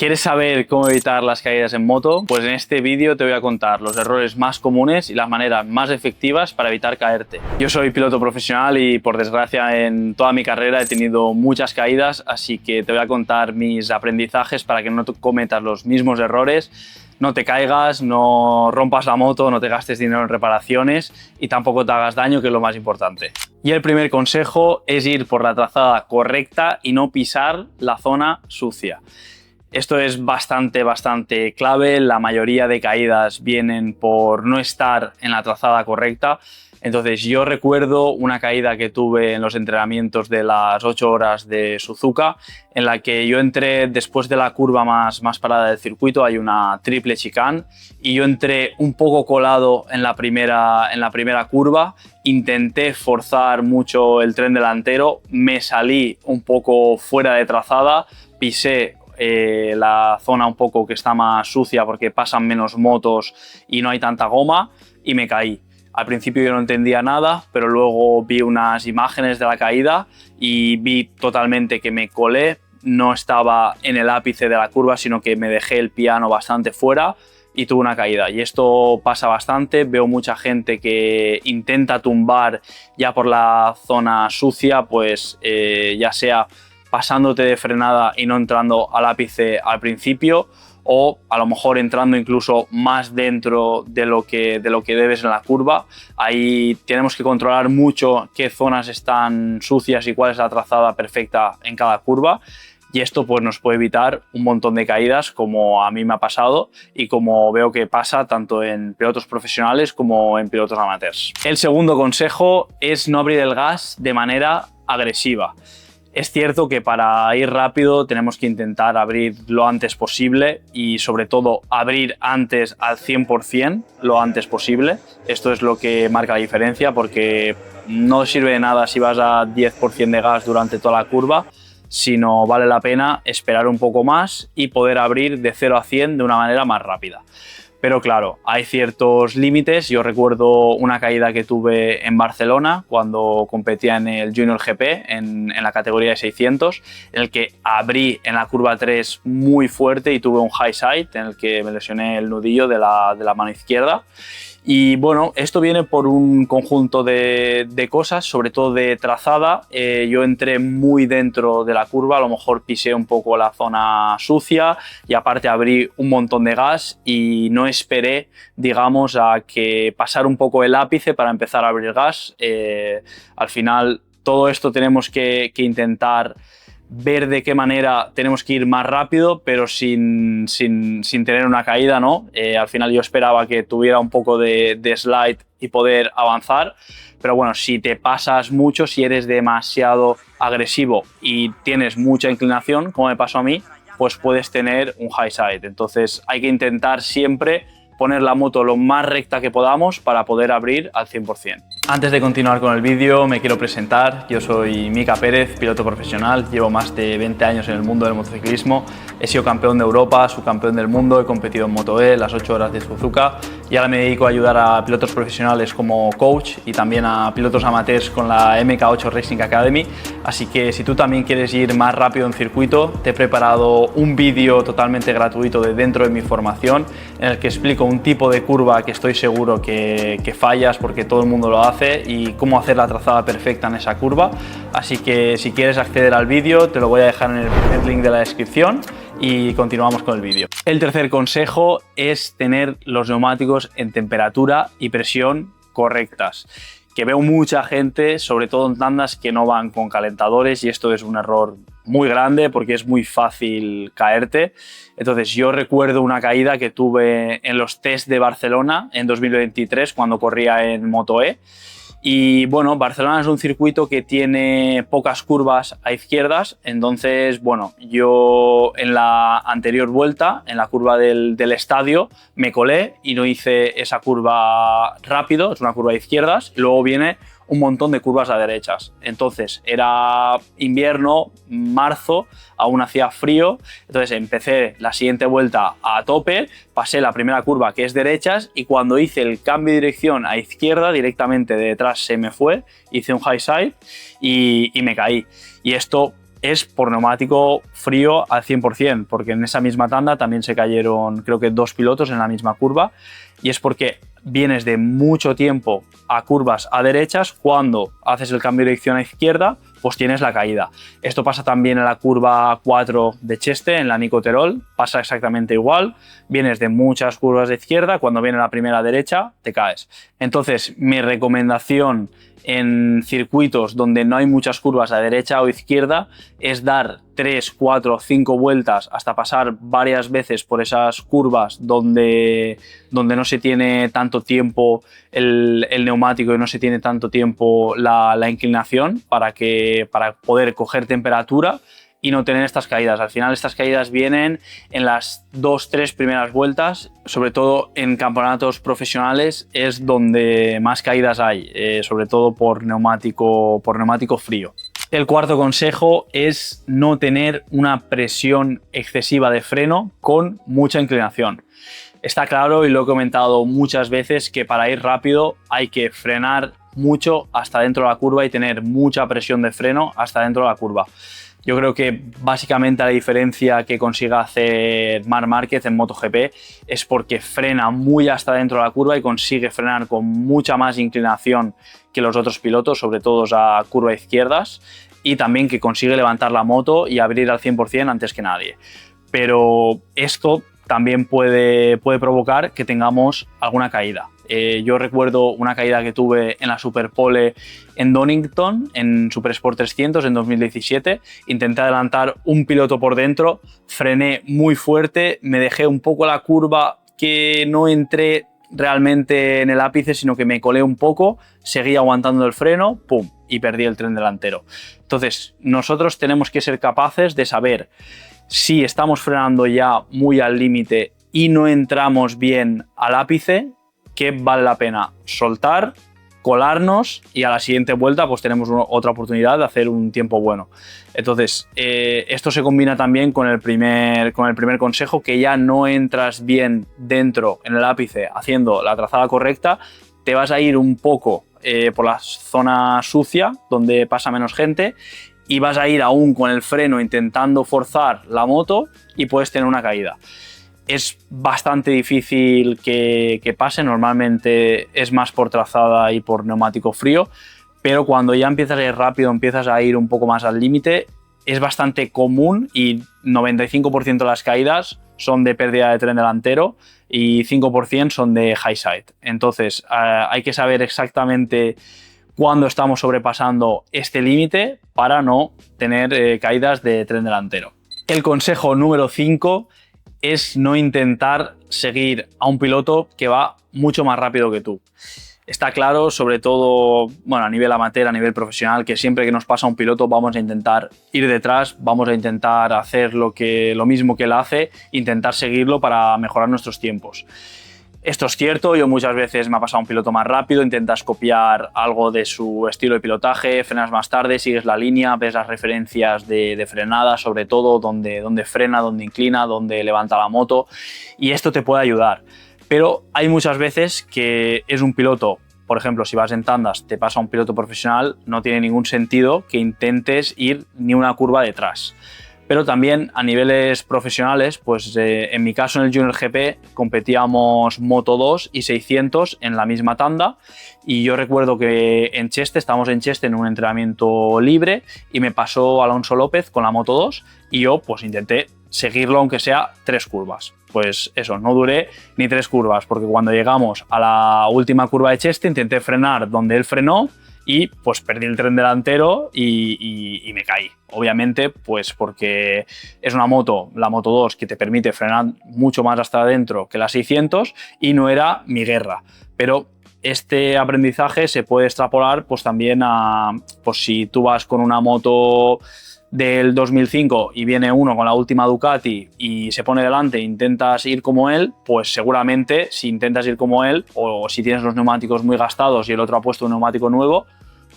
¿Quieres saber cómo evitar las caídas en moto? Pues en este vídeo te voy a contar los errores más comunes y las maneras más efectivas para evitar caerte. Yo soy piloto profesional y por desgracia en toda mi carrera he tenido muchas caídas, así que te voy a contar mis aprendizajes para que no cometas los mismos errores, no te caigas, no rompas la moto, no te gastes dinero en reparaciones y tampoco te hagas daño, que es lo más importante. Y el primer consejo es ir por la trazada correcta y no pisar la zona sucia. Esto es bastante clave. La mayoría de caídas vienen por no estar en la trazada correcta. Entonces yo recuerdo una caída que tuve en los entrenamientos de las 8 horas de Suzuka, en la que yo entré después de la curva más parada del circuito. Hay una triple chicane y yo entré un poco colado en la primera curva. Intenté forzar mucho el tren delantero, me salí un poco fuera de trazada, pisé la zona un poco que está más sucia porque pasan menos motos y no hay tanta goma, y me caí. Al principio yo no entendía nada, pero luego vi unas imágenes de la caída y vi totalmente que me colé. No estaba en el ápice de la curva, sino que me dejé el piano bastante fuera y tuve una caída. Y esto pasa bastante. Veo mucha gente que intenta tumbar ya por la zona sucia, pues ya sea pasándote de frenada y no entrando al ápice al principio, o a lo mejor entrando incluso más dentro de lo que debes en la curva. Ahí tenemos que controlar mucho qué zonas están sucias y cuál es la trazada perfecta en cada curva, y esto pues nos puede evitar un montón de caídas, como a mí me ha pasado y como veo que pasa tanto en pilotos profesionales como en pilotos amateurs. El segundo consejo es no abrir el gas de manera agresiva. Es cierto que para ir rápido tenemos que intentar abrir lo antes posible y sobre todo abrir antes al 100% lo antes posible. Esto es lo que marca la diferencia, porque no sirve de nada si vas a 10% de gas durante toda la curva, sino vale la pena esperar un poco más y poder abrir de 0 a 100 de una manera más rápida. Pero claro, hay ciertos límites. Yo recuerdo una caída que tuve en Barcelona cuando competía en el Junior GP en la categoría de 600, en el que abrí en la curva 3 muy fuerte y tuve un high side en el que me lesioné el nudillo de la mano izquierda. Y bueno, esto viene por un conjunto de cosas, sobre todo de trazada. Yo entré muy dentro de la curva, a lo mejor pisé un poco la zona sucia y aparte abrí un montón de gas y no esperé, digamos, a que pasara un poco el ápice para empezar a abrir gas. Al final todo esto tenemos que intentar ver de qué manera tenemos que ir más rápido, pero sin tener una caída, ¿no? Al final yo esperaba que tuviera un poco de slide y poder avanzar, pero bueno, si te pasas mucho, si eres demasiado agresivo y tienes mucha inclinación, como me pasó a mí, pues puedes tener un high side. Entonces hay que intentar siempre poner la moto lo más recta que podamos para poder abrir al 100%. Antes de continuar con el vídeo me quiero presentar. Yo soy Mika Pérez, piloto profesional, llevo más de 20 años en el mundo del motociclismo, he sido campeón de Europa, subcampeón del mundo, he competido en Moto E, las 8 horas de Suzuka, y ahora me dedico a ayudar a pilotos profesionales como coach y también a pilotos amateurs con la MK8 Racing Academy. Así que si tú también quieres ir más rápido en circuito, te he preparado un vídeo totalmente gratuito de dentro de mi formación en el que explico un tipo de curva que estoy seguro que fallas porque todo el mundo lo hace, y cómo hacer la trazada perfecta en esa curva. Así que si quieres acceder al vídeo te lo voy a dejar en el primer link de la descripción y continuamos con el vídeo. El tercer consejo es tener los neumáticos en temperatura y presión correctas, que veo mucha gente, sobre todo en tandas, que no van con calentadores, y esto es un error muy grande porque es muy fácil caerte. Entonces yo recuerdo una caída que tuve en los test de Barcelona en 2023 cuando corría en Moto E. Y bueno, Barcelona es un circuito que tiene pocas curvas a izquierdas, entonces bueno, yo en la anterior vuelta, en la curva del estadio, me colé y no hice esa curva rápido, es una curva a izquierdas, y luego viene un montón de curvas a derechas. Entonces era invierno, marzo, aún hacía frío, entonces empecé la siguiente vuelta a tope, pasé la primera curva que es derechas, y cuando hice el cambio de dirección a izquierda, directamente de detrás se me fue, hice un high side y me caí. Y esto es por neumático frío al 100%, porque en esa misma tanda también se cayeron, creo que 2 pilotos en la misma curva, y es porque vienes de mucho tiempo a curvas a derechas, cuando haces el cambio de dirección a izquierda, pues tienes la caída. Esto pasa también en la curva 4 de Cheste, en la Nico Terol, pasa exactamente igual, vienes de muchas curvas de izquierda, cuando viene la primera derecha, te caes. Entonces, mi recomendación en circuitos donde no hay muchas curvas a derecha o izquierda es dar 3, 4, 5 vueltas hasta pasar varias veces por esas curvas donde no se tiene tanto tiempo el neumático y no se tiene tanto tiempo la inclinación para poder coger temperatura y no tener estas caídas. Al final estas caídas vienen en las 2, 3 primeras vueltas, sobre todo en campeonatos profesionales es donde más caídas hay, sobre todo por neumático frío. El cuarto consejo es no tener una presión excesiva de freno con mucha inclinación. Está claro, y lo he comentado muchas veces, que para ir rápido hay que frenar mucho hasta dentro de la curva y tener mucha presión de freno hasta dentro de la curva. Yo creo que básicamente la diferencia que consiga hacer Marc Márquez en MotoGP es porque frena muy hasta dentro de la curva y consigue frenar con mucha más inclinación que los otros pilotos, sobre todo a curva izquierdas, y también que consigue levantar la moto y abrir al 100% antes que nadie. Pero esto también puede provocar que tengamos alguna caída. Yo recuerdo una caída que tuve en la Superpole en Donington, en Super Sport 300 en 2017. Intenté adelantar un piloto por dentro, frené muy fuerte, me dejé un poco la curva, que no entré realmente en el ápice, sino que me colé un poco, seguí aguantando el freno, ¡pum!, y perdí el tren delantero. Entonces, nosotros tenemos que ser capaces de saber si estamos frenando ya muy al límite y no entramos bien al ápice, que vale la pena soltar, colarnos y a la siguiente vuelta pues tenemos otra oportunidad de hacer un tiempo bueno. Entonces, esto se combina también con el primer consejo, que ya no entras bien dentro en el ápice haciendo la trazada correcta, te vas a ir un poco por la zona sucia donde pasa menos gente y vas a ir aún con el freno intentando forzar la moto y puedes tener una caída. Es bastante difícil que pase, normalmente es más por trazada y por neumático frío, pero cuando ya empiezas a ir rápido, empiezas a ir un poco más al límite, es bastante común y 95% de las caídas son de pérdida de tren delantero y 5% son de high side. Entonces hay que saber exactamente cuándo estamos sobrepasando este límite para no tener caídas de tren delantero. El consejo número 5 es no intentar seguir a un piloto que va mucho más rápido que tú. Está claro, sobre todo a nivel amateur, a nivel profesional, que siempre que nos pasa un piloto vamos a intentar ir detrás, vamos a intentar hacer lo mismo que él hace, intentar seguirlo para mejorar nuestros tiempos. Esto es cierto, yo muchas veces me ha pasado un piloto más rápido, intentas copiar algo de su estilo de pilotaje, frenas más tarde, sigues la línea, ves las referencias de frenada, sobre todo dónde frena, dónde inclina, dónde levanta la moto, y esto te puede ayudar. Pero hay muchas veces que es un piloto, por ejemplo, si vas en tandas, te pasa un piloto profesional, no tiene ningún sentido que intentes ir ni una curva detrás. Pero también a niveles profesionales, pues en mi caso en el Junior GP competíamos Moto 2 y 600 en la misma tanda, y yo recuerdo que estábamos en Cheste en un entrenamiento libre y me pasó Alonso López con la Moto 2 y yo pues intenté seguirlo aunque sea 3 curvas. Pues eso, no duré ni 3 curvas, porque cuando llegamos a la última curva de Cheste intenté frenar donde él frenó y pues perdí el tren delantero y me caí. Obviamente pues porque es una moto, la Moto 2, que te permite frenar mucho más hasta adentro que la 600 y no era mi guerra. Pero este aprendizaje se puede extrapolar pues también a pues si tú vas con una moto del 2005 y viene uno con la última Ducati y se pone delante e intentas ir como él, pues seguramente si intentas ir como él o si tienes los neumáticos muy gastados y el otro ha puesto un neumático nuevo,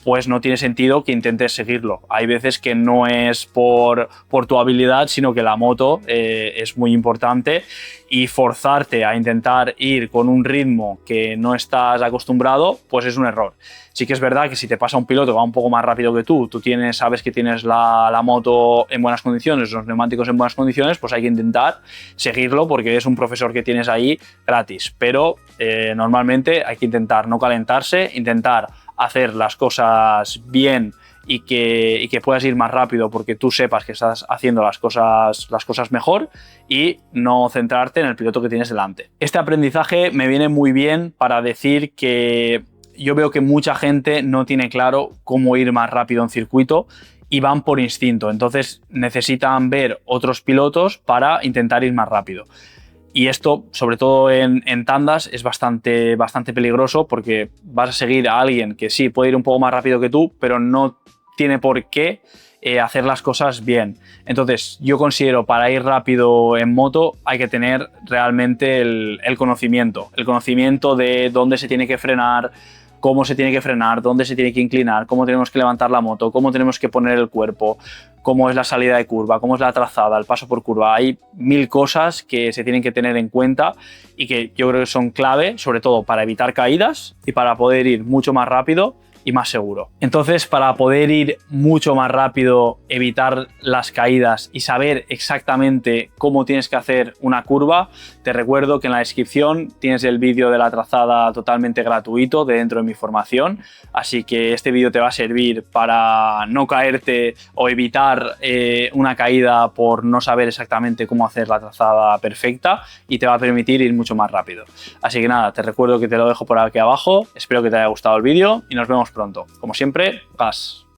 pues no tiene sentido que intentes seguirlo. Hay veces que no es por tu habilidad, sino que la moto es muy importante, y forzarte a intentar ir con un ritmo que no estás acostumbrado, pues es un error. Sí que es verdad que si te pasa un piloto que va un poco más rápido que tú sabes que tienes la moto en buenas condiciones, los neumáticos en buenas condiciones, pues hay que intentar seguirlo porque es un profesor que tienes ahí gratis. Pero normalmente hay que intentar no calentarse, intentar hacer las cosas bien y que puedas ir más rápido porque tú sepas que estás haciendo las cosas mejor, y no centrarte en el piloto que tienes delante. Este aprendizaje me viene muy bien para decir que yo veo que mucha gente no tiene claro cómo ir más rápido en circuito y van por instinto, entonces necesitan ver otros pilotos para intentar ir más rápido. Y esto, sobre todo en tandas, es bastante peligroso porque vas a seguir a alguien que sí puede ir un poco más rápido que tú, pero no tiene por qué hacer las cosas bien. Entonces, yo considero para ir rápido en moto hay que tener realmente el conocimiento de dónde se tiene que frenar, cómo se tiene que frenar, dónde se tiene que inclinar, cómo tenemos que levantar la moto, cómo tenemos que poner el cuerpo, cómo es la salida de curva, cómo es la trazada, el paso por curva. Hay 1000 cosas que se tienen que tener en cuenta y que yo creo que son clave, sobre todo para evitar caídas y para poder ir mucho más rápido y más seguro. Entonces, para poder ir mucho más rápido, evitar las caídas y saber exactamente cómo tienes que hacer una curva, te recuerdo que en la descripción tienes el vídeo de la trazada totalmente gratuito de dentro de mi formación, así que este vídeo te va a servir para no caerte o evitar una caída por no saber exactamente cómo hacer la trazada perfecta, y te va a permitir ir mucho más rápido. Así que nada, te recuerdo que te lo dejo por aquí abajo, espero que te haya gustado el vídeo y nos vemos pronto. Como siempre, gas.